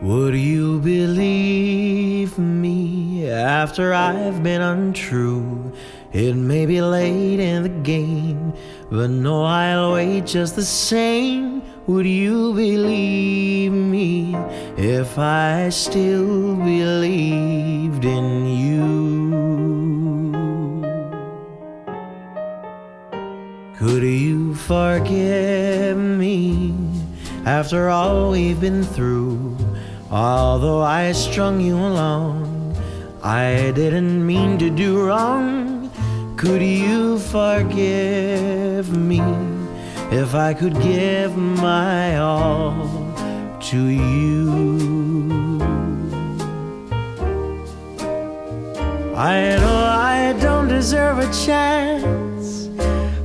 Would you believe me after I've been untrue? It may be late in the game, but no, I'll wait just the same. Would you believe me if I still believed in you? Could you forgive me after all we've been through? Although I strung you along, I didn't mean to do wrong. Could you forgive me if I could give my all to you? I know I don't deserve a chance,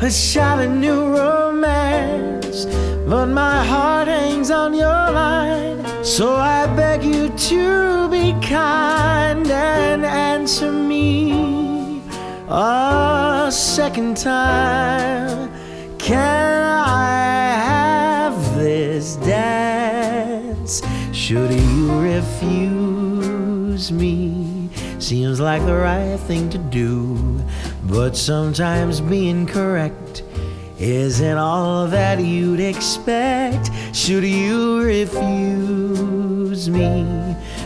a shot at new romance, but my heart hangs on your line. So I beg you to be kind and answer me a second time. Can I have this dance? Should you refuse me? Seems like the right thing to do, but sometimes being correct isn't all that you'd expect. Should you refuse me,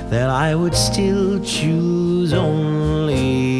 then I would still choose only